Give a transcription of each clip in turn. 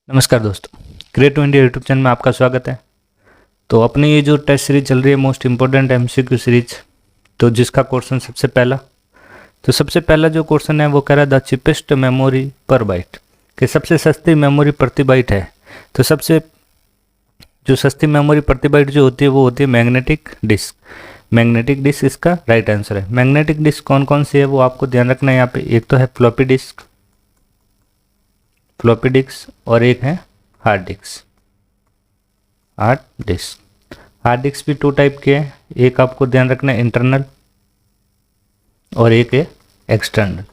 नमस्कार दोस्तों, creative India YouTube channel में आपका स्वागत है। तो अपनी ये जो टेस्ट सीरीज चल रही है मोस्ट इम्पोर्टेंट एमसीक्यू सीरीज, तो जिसका क्वेश्चन सबसे पहला जो क्वेश्चन है वो कह रहा है द चिपेस्ट मेमोरी पर बाइट, कि सबसे सस्ती मेमोरी प्रति बाइट है। तो सबसे जो सस्ती मेमोरी प्रति बाइट जो होती है वो होती है मैग्नेटिक डिस्क। मैग्नेटिक डिस्क इसका राइट आंसर है। मैग्नेटिक डिस्क कौन कौन सी है वो आपको ध्यान रखना है। यहाँ पे एक तो है फ्लॉपी डिस्क और एक है हार्ड डिस्क। हार्ड डिस्क भी टू टाइप के हैं, एक आपको ध्यान रखना है इंटरनल और एक है एक्सटर्नल।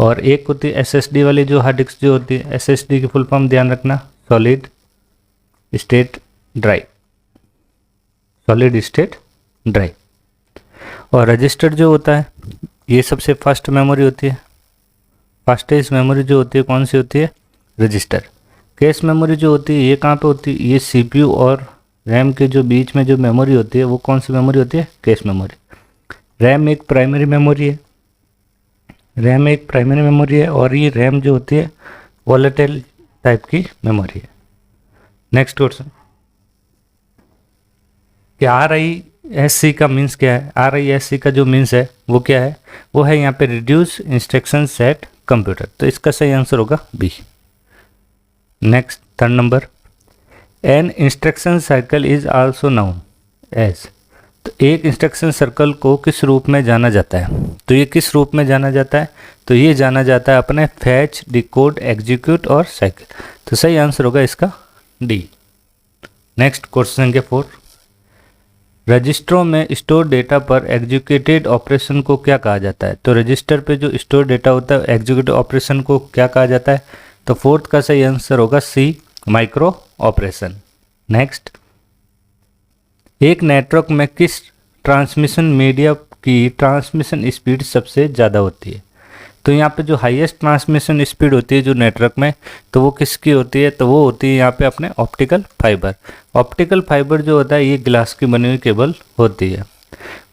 और एक होती है एसएसडी वाली जो हार्ड डिस्क जो होती है, एसएसडी की फुल फॉर्म ध्यान रखना सॉलिड स्टेट ड्राइव। और रजिस्टर जो होता है ये सबसे फास्ट मेमोरी होती है। फास्टेस्ट मेमोरी जो होती है कौन सी होती है? रजिस्टर। कैश मेमोरी जो होती है ये कहाँ पे होती है? ये सीपीयू और रैम के जो बीच में जो मेमोरी होती है वो कौन सी मेमोरी होती है? Cache memory. रैम एक प्राइमरी मेमोरी है और ये रैम जो होती है वॉलेटाइल टाइप की मेमोरी है। नेक्स्ट क्वेश्चन, कि RISC का मीन्स क्या है? RISC का जो मीन्स है वो क्या है? वो है यहाँ पे रिड्यूस इंस्ट्रक्शन सेट कंप्यूटर। तो इसका सही आंसर होगा B. Next third number, an instruction circle is also known as. तो एक इंस्ट्रक्शन सर्कल को किस रूप में जाना जाता है? तो ये किस रूप में जाना जाता है? तो ये जाना जाता है अपने फैच, डिकोड, एग्जीक्यूट और साइकिल। तो सही आंसर होगा इसका डी। नेक्स्ट क्वेश्चन संख्या 4, रजिस्टरों में स्टोर डेटा पर एग्जीक्यूटेड ऑपरेशन को क्या कहा जाता है? तो रजिस्टर पे जो स्टोर डेटा होता है एग्जीक्यूटिव ऑपरेशन को क्या कहा जाता है? तो फोर्थ का सही आंसर होगा सी, माइक्रो ऑपरेशन। नेक्स्ट, एक नेटवर्क में किस ट्रांसमिशन मीडिया की ट्रांसमिशन स्पीड सबसे ज़्यादा होती है? तो यहाँ पे जो हाईएस्ट ट्रांसमिशन स्पीड होती है जो नेटवर्क में, तो वो किसकी होती है? तो वो होती है यहाँ पे अपने ऑप्टिकल फाइबर। ऑप्टिकल फाइबर जो होता है ये ग्लास की बनी हुई केबल होती है।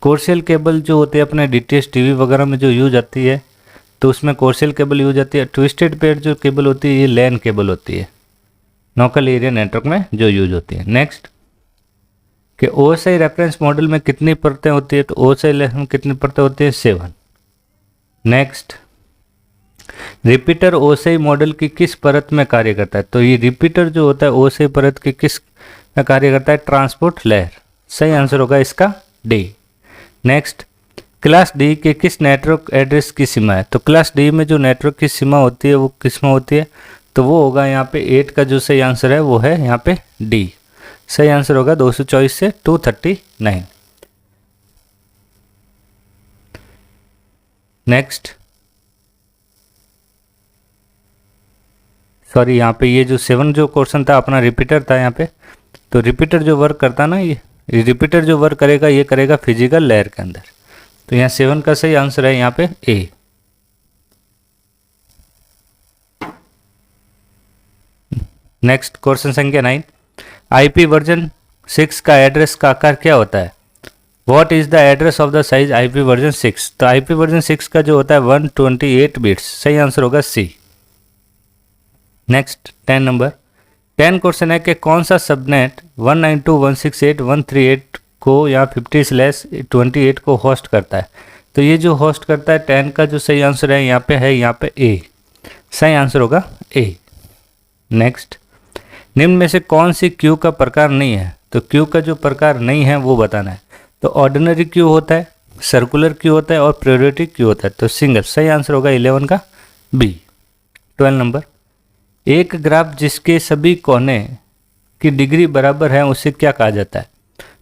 कोर्सियल केबल जो होती है अपने डीटीएच टीवी वगैरह में जो यूज आती है, तो उसमें कोर्सियल केबल यूज आती है। ट्विस्टेड पेयर जो केबल होती है ये लैन केबल होती है, लोकल एरिया नेटवर्क में जो यूज होती है। नेक्स्ट, कि OSI रेफरेंस मॉडल में कितनी परतें होती है? तो OSI में कितनी परतें होती है? 7। नेक्स्ट, रिपीटर OSI मॉडल की किस परत में कार्य करता है? तो ये रिपीटर जो होता है OSI परत की किस में कार्य करता है? Transport layer. सही आंसर होगा इसका डी। नेक्स्ट, क्लास डी के किस नेटवर्क एड्रेस की सीमा है? तो क्लास डी में जो नेटवर्क की सीमा होती है वो किस में होती है? तो वो होगा यहाँ पे 8 का जो सही आंसर है वो है यहाँ पे डी। सही आंसर होगा 224 से 239। नेक्स्ट, सॉरी यहाँ पे ये जो 7 जो क्वेश्चन था अपना रिपीटर था यहाँ पे। तो रिपीटर जो वर्क करता ना, ये रिपीटर जो वर्क करेगा ये करेगा फिजिकल लेयर के अंदर। तो यहाँ 7 का सही आंसर है यहाँ पे ए। नेक्स्ट क्वेश्चन संख्या 9, IP वर्जन 6 का एड्रेस का आकार क्या होता है? What is the address of the size IP version 6? तो IP वर्जन 6 का जो होता है 128 बिट्स। सही आंसर होगा सी। नेक्स्ट 10 नंबर, 10 क्वेश्चन है कि कौन सा सबनेट 192.168.138 को या 50/28 को होस्ट करता है? तो ये जो होस्ट करता है 10 का जो सही आंसर है यहाँ पे ए। सही आंसर होगा ए। नेक्स्ट, निम्न में से कौन सी क्यू का प्रकार नहीं है? तो क्यू का जो प्रकार नहीं है वो बताना है। तो ऑर्डिनरी क्यू होता है, सर्कुलर क्यू होता है और प्रायोरिटी क्यू होता है। तो सिंगल। सही आंसर होगा 11 का बी। 12 नंबर, एक ग्राफ जिसके सभी कोने की डिग्री बराबर है उसे क्या कहा जाता है?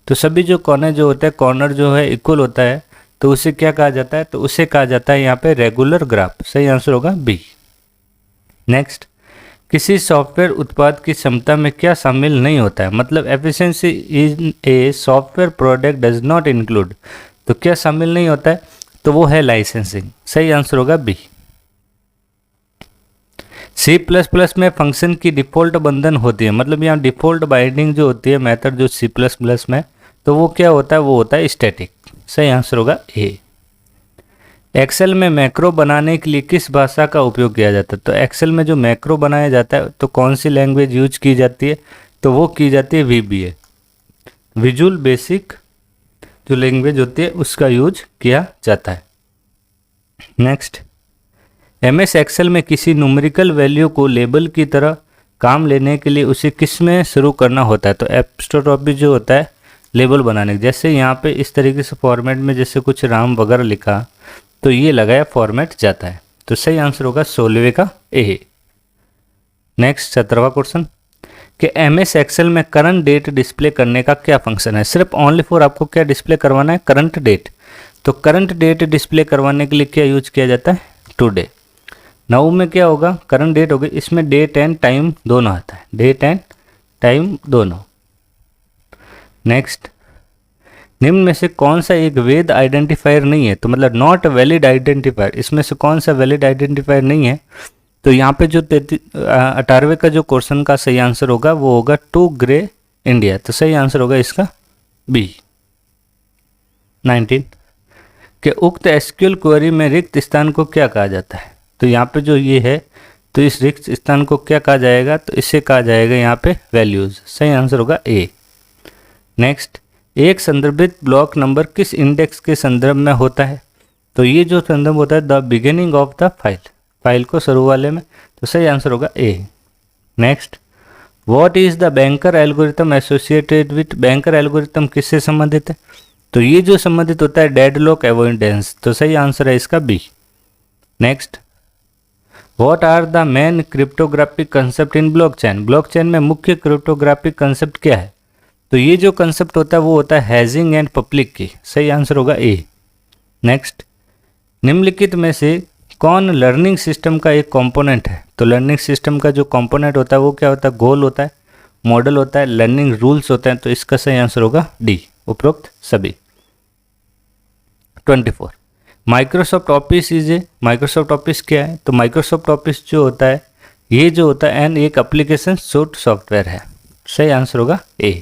तो सभी जो कोने जो होते हैं, कॉर्नर जो है इक्वल होता है, तो उसे क्या कहा जाता है? तो उसे कहा जाता है यहाँ पे रेगुलर ग्राफ। सही आंसर होगा बी। नेक्स्ट, किसी सॉफ्टवेयर उत्पाद की क्षमता में क्या शामिल नहीं होता है? मतलब efficiency in a software product does not include. तो क्या शामिल नहीं होता है? तो वो है लाइसेंसिंग। सही आंसर होगा बी। C++ में फंक्शन की डिफ़ॉल्ट बंधन होती है, मतलब यहाँ डिफ़ॉल्ट बाइंडिंग जो होती है मेथड जो C++ में, तो वो क्या होता है? वो होता है स्टैटिक। सही आंसर होगा ए। एक्सेल में मैक्रो बनाने के लिए किस भाषा का उपयोग किया जाता है? तो एक्सेल में जो मैक्रो बनाया जाता है तो कौन सी लैंग्वेज यूज की जाती है? तो वो की जाती है VBA, विजुअल बेसिक जो लैंग्वेज होती है उसका यूज किया जाता है। नेक्स्ट, MS एक्सेल में किसी न्यूमेरिकल वैल्यू को लेबल की तरह काम लेने के लिए उसे किस में शुरू करना होता है? तो एप्स्ट्रोटॉपी जो होता है लेबल बनाने, जैसे यहाँ पे इस तरीके से फॉर्मेट में जैसे कुछ राम वगैरह लिखा तो ये लगाया फॉर्मेट जाता है। तो सही आंसर होगा 16वें का A। नेक्स्ट 17वां क्वेश्चन कि MS एक्सेल में करंट डेट डिस्प्ले करने का क्या फंक्शन है? सिर्फ ओनली फॉर आपको क्या डिस्प्ले करवाना है? Current date. तो करंट डेट डिस्प्ले करवाने के लिए क्या यूज किया जाता है? टुडे। नाउ में क्या होगा? करंट डेट होगी, इसमें डेट एंड टाइम दोनों आता है, डेट एंड टाइम दोनों। नेक्स्ट, निम्न में से कौन सा एक वैध आइडेंटिफायर नहीं है? तो मतलब नॉट वैलिड आइडेंटिफायर, इसमें से कौन सा वैलिड आइडेंटिफायर नहीं है? तो यहाँ पे जो 18वें का जो क्वेश्चन का सही आंसर होगा वो होगा टू ग्रे इंडिया। तो सही आंसर होगा इसका B। 19 कि उक्त SQL क्वेरी में रिक्त स्थान को क्या कहा जाता है? तो यहाँ पे जो ये है तो इस रिक्त स्थान को क्या कहा जाएगा? तो इसे कहा जाएगा यहाँ पे वैल्यूज। सही आंसर होगा A। नेक्स्ट, एक संदर्भित ब्लॉक नंबर किस इंडेक्स के संदर्भ में होता है? तो ये जो संदर्भ होता है the beginning of the file, file को शुरू वाले में। तो सही आंसर होगा A। Next, what is the banker algorithm associated with? Banker algorithm किससे संबंधित है? तो ये जो संबंधित होता है डेडलॉक अवॉइडेंस। तो सही आंसर है इसका B। Next, what are the main cryptographic concept in blockchain? Blockchain में मुख्य क्रिप्टोग्राफिक कंसेप्ट क्या है? तो ये जो कंसेप्ट होता है वो होता है हैशिंग एंड पब्लिक की। सही आंसर होगा A। नेक्स्ट, निम्नलिखित में से कौन लर्निंग सिस्टम का एक कंपोनेंट है? तो लर्निंग सिस्टम का जो कंपोनेंट होता है वो क्या होता है? गोल होता है, मॉडल होता है, लर्निंग रूल्स होते हैं। तो इसका सही आंसर होगा D, उपरोक्त सभी। 24, माइक्रोसॉफ्ट ऑफिस माइक्रोसॉफ्ट ऑफिस क्या है? तो माइक्रोसॉफ्ट ऑफिस जो होता है ये जो होता है एक एप्लीकेशन सूट सॉफ्टवेयर है। सही आंसर होगा A।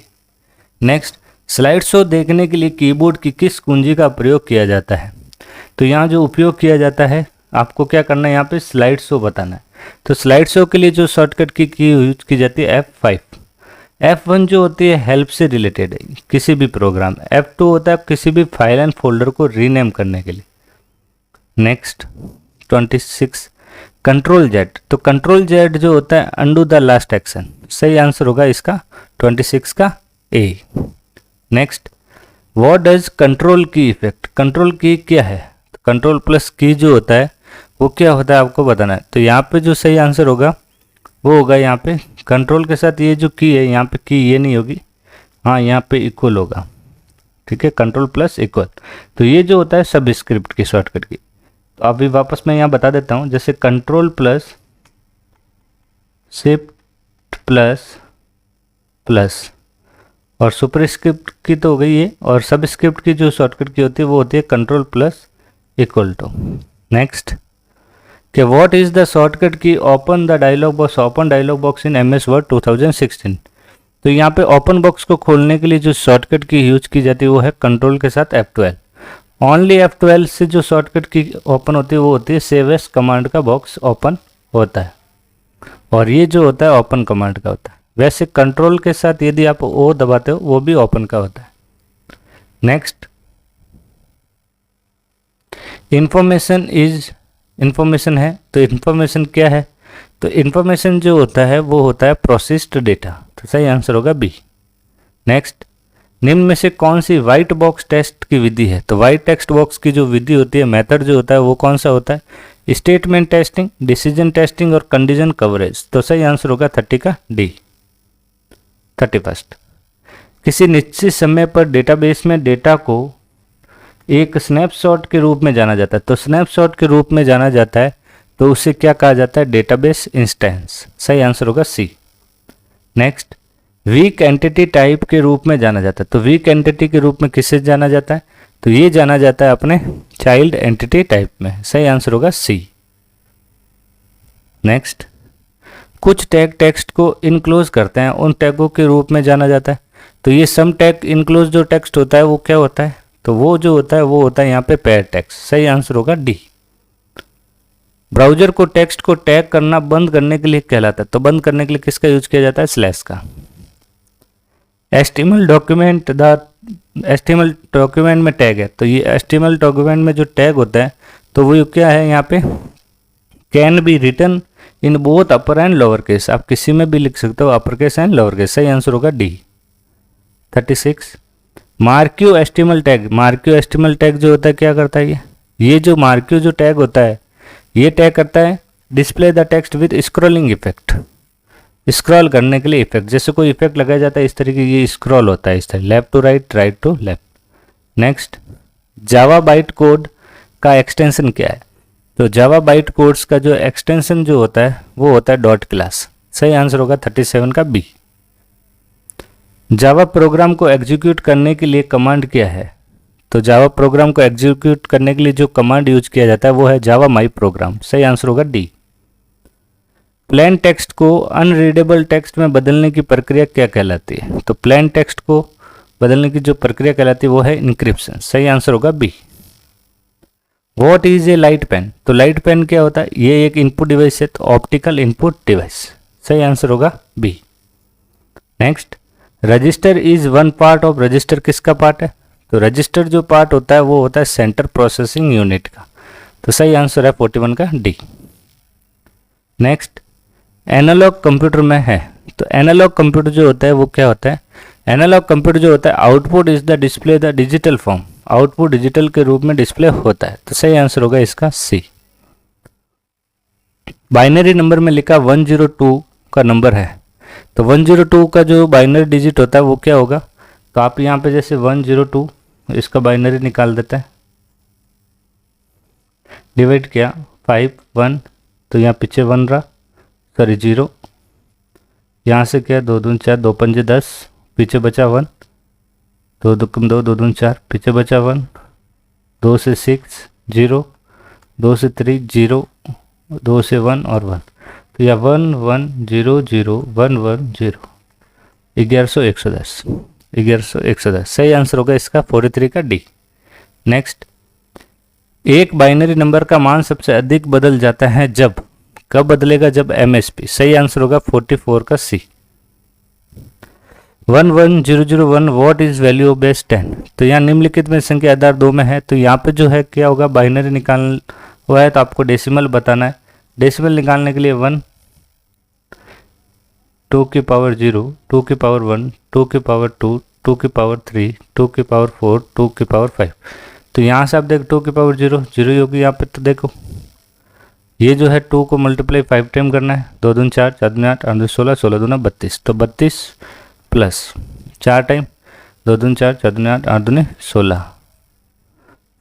नेक्स्ट, स्लाइड शो देखने के लिए कीबोर्ड की किस कुंजी का प्रयोग किया जाता है? तो यहाँ जो उपयोग किया जाता है आपको क्या करना है, यहाँ पे स्लाइड शो बताना है। तो स्लाइड शो के लिए जो शॉर्टकट की यूज की जाती है F5। F1 जो होती है हेल्प से रिलेटेड है किसी भी प्रोग्राम। F2 होता है किसी भी फाइल एंड फोल्डर को रीनेम करने के लिए। Next 26, control Z। तो कंट्रोल Z जो होता है अंडू द लास्ट एक्शन। सही आंसर होगा इसका 26 का A। Next, what does control की इफेक्ट? कंट्रोल की क्या है? तो कंट्रोल प्लस की जो होता है वो क्या होता है आपको बताना है। तो यहाँ पे जो सही आंसर होगा वो होगा यहाँ पे कंट्रोल के साथ ये जो की है यहाँ पे की ये नहीं होगी, हाँ यहाँ पे इक्वल होगा। ठीक है, कंट्रोल प्लस इक्वल। तो ये जो होता है सब स्क्रिप्ट की शॉर्टकट की। तो अभी वापस मैं यहाँ बता देता हूँ, जैसे control plus shift plus plus और सुपर स्क्रिप्ट की तो हो गई है, और सब स्क्रिप्ट की जो शॉर्टकट की होती है वो होती है control plus equal to. Next, कि what is the shortcut key open the dialog box? Open dialog box in MS Word 2016। तो यहाँ पे ओपन बॉक्स को खोलने के लिए जो शॉर्टकट की यूज की जाती है वो है कंट्रोल के साथ F12। ओनली F12 से जो शॉर्टकट की ओपन होती है वो होती है सेव एज कमांड का बॉक्स ओपन होता है, और ये जो होता है ओपन कमांड का होता है। वैसे कंट्रोल के साथ यदि आप O दबाते हो वो भी ओपन का होता है। नेक्स्ट, इंफॉर्मेशन है, तो इंफॉर्मेशन क्या है? तो इंफॉर्मेशन जो होता है वो होता है प्रोसेस्ड डेटा। तो सही आंसर होगा B। नेक्स्ट, निम्न में से कौन सी व्हाइट बॉक्स टेस्ट की विधि है? तो व्हाइट टेक्स्ट बॉक्स की जो विधि होती है, मेथड जो होता है वो कौन सा होता है? स्टेटमेंट टेस्टिंग, डिसीजन टेस्टिंग और कंडीशन कवरेज। तो सही आंसर होगा 30 का D। 31, किसी निश्चित समय पर डेटाबेस में डेटा को एक स्नैपशॉट के रूप में जाना जाता है। तो स्नैपशॉट के रूप में जाना जाता है तो उसे क्या कहा जाता है? Database instance. सही आंसर होगा C। Next, weak entity type के रूप में जाना जाता है। तो वीक एंटिटी के रूप में किससे जाना जाता है? तो ये जाना जाता है अपने चाइल्ड एंटिटी टाइप में। सही आंसर होगा C। नेक्स्ट, कुछ टैग टेक्स्ट को इनक्लोज करते हैं, उन टैगों के रूप में जाना जाता है। तो ये सम टैग इनक्लोज जो टेक्स्ट होता है वो क्या होता है? तो वो जो होता है वो होता है यहाँ पे पेयर टेक्स्ट। सही आंसर होगा डी। ब्राउजर को टेक्स्ट को टैग करना बंद करने के लिए कहलाता है, तो बंद करने के लिए किसका यूज किया जाता है? स्लैश का। HTML डॉक्यूमेंट में टैग है, तो ये HTML डॉक्यूमेंट में जो टैग होता है तो वो क्या है यहाँ पे? Can be written in both upper and lower case. आप किसी में भी लिख सकते हो, upper case and lower case. सही आंसर होगा D. 36 marquee HTML tag. Marquee HTML tag जो होता है क्या करता है? ये जो मार्क्यू जो टैग होता है ये टैग करता है display the text with scrolling effect. Scroll करने के लिए इफेक्ट, जैसे कोई इफेक्ट लगाया जाता है इस तरीके, ये स्क्रॉल होता है इस तरह, left to right, right to left. Next, Java byte code का एक्सटेंशन क्या है? तो जावा बाइट कोड्स का जो एक्सटेंशन जो होता है वो होता है डॉट क्लास। सही आंसर होगा 37 का बी। जावा प्रोग्राम को एग्जीक्यूट करने के लिए कमांड क्या है? तो जावा प्रोग्राम को एग्जीक्यूट करने के लिए जो कमांड यूज किया जाता है वो है जावा माई प्रोग्राम। सही आंसर होगा डी। प्लेन टेक्स्ट को अनरीडेबल टेक्स्ट में बदलने की प्रक्रिया क्या कहलाती है? तो प्लेन टेक्स्ट को बदलने की जो प्रक्रिया कहलाती है वो है इंक्रिप्शन। सही आंसर होगा B. What is a light pen? तो लाइट पेन क्या होता है? ये एक इनपुट डिवाइस है, तो ऑप्टिकल इनपुट डिवाइस। सही आंसर होगा B. Next, register is one part of. Register किसका पार्ट है? तो रजिस्टर जो पार्ट होता है वो होता है सेंटर प्रोसेसिंग यूनिट का। तो सही आंसर है 41 का डी। नेक्स्ट, एनालॉग कंप्यूटर में है, तो एनालॉग कंप्यूटर जो होता है वो क्या होता है? एनालॉग कंप्यूटर जो होता है output is the display the digital form. Output digital के रूप में डिस्प्ले होता है, तो सही आंसर होगा इसका सी। बाइनरी नंबर में लिखा 102 का नंबर है, तो 102 का जो बाइनरी डिजिट होता है वो क्या होगा? तो आप यहाँ पे जैसे 102 इसका बाइनरी निकाल देते हैं, डिवाइड किया 5 1, तो यहाँ पीछे 1 रहा, सॉरी 0, यहाँ से क्या 2 दून 4, 2 पंजे 10, पीछे बचा 1, 2 दुकम 2, 2 दून 4, पीछे बचा 1, 2 से 6 0, 2 से 3 0, 2 से 1 और 1, तो यह 1 1 0 0 1 1 0, 1100 110, 1100 110। सही आंसर होगा इसका 43 का डी। नेक्स्ट, एक बाइनरी नंबर का मान सबसे अधिक बदल जाता है जब, कब बदलेगा? जब MSP। सही आंसर होगा 44 का सी। 11001 what is value of base 10? तो यहाँ निम्नलिखित में संख्या आधार 2 में है, तो यहाँ पे जो है क्या होगा? बाइनरी निकालना हुआ है तो आपको डेसिमल बताना है। डेसिमल निकालने के लिए 1 2 की पावर 0, 2 की पावर 1, 2 की पावर 2, 2 की पावर 3, 2 की पावर 4, 2 की पावर 5। तो यहाँ से आप देखो 2 की पावर 0 0 ही होगी यहाँ पे, तो देखो ये जो है 2 को मल्टीप्लाई 5 टाइम करना है, 2 दून 4, 4 दून 8, 8 दून 16, 16 दूना 32, तो 32 प्लस 4 टाइम 2 दून 4, 4 दून 8, 8 दूने 16,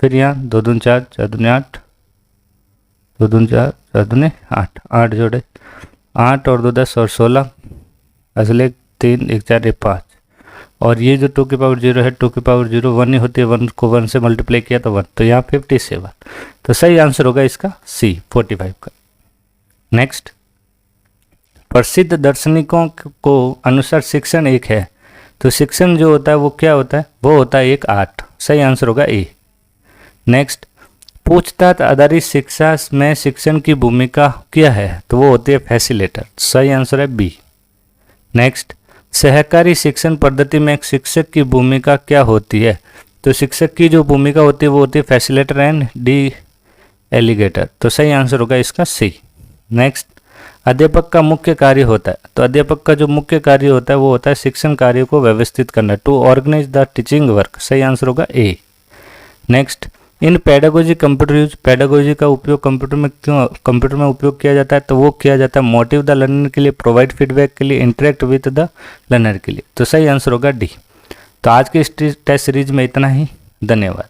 फिर यहाँ 2 दून 4, 4 दूने 8, 2 दून 4, 4 दूने 8, 8 जोड़े 8 और 2 10 और 16, असले 3 1 4 1 5, और ये जो 2 की पावर 0 है 2 की पावर 0 1 ही होती है, 1 को 1 से मल्टीप्लाई किया तो 1, तो यहाँ 57। तो सही आंसर होगा इसका सी 45 का। नेक्स्ट, प्रसिद्ध दार्शनिकों को अनुसार शिक्षण एक है, तो शिक्षण जो होता है वो क्या होता है? वो होता है एक आर्ट। सही आंसर होगा ए। नेक्स्ट, पूछताछ आधारित शिक्षा में शिक्षण की भूमिका क्या है? तो वो होती है फैसिलिटेटर। सही आंसर है बी। नेक्स्ट, सहकारी शिक्षण पद्धति में एक शिक्षक की भूमिका क्या होती है? तो शिक्षक की जो भूमिका होती है वो होती है फैसिलिटेटर एंड डी एलिगेटर। तो सही आंसर होगा इसका सी। नेक्स्ट, अध्यापक का मुख्य कार्य होता है, तो अध्यापक का जो मुख्य कार्य होता है वो होता है शिक्षण कार्य को व्यवस्थित करना, to organise the teaching work. सही आंसर होगा A. Next, in pedagogy computer use, pedagogy का उपयोग कंप्यूटर में उपयोग किया जाता है, तो वो किया जाता है मोटिव द लर्नर के लिए, प्रोवाइड फीडबैक के लिए, इंटरेक्ट विद द लर्नर के लिए। तो सही आंसर होगा डी। तो आज के इस टेस्ट सीरीज में इतना ही। धन्यवाद।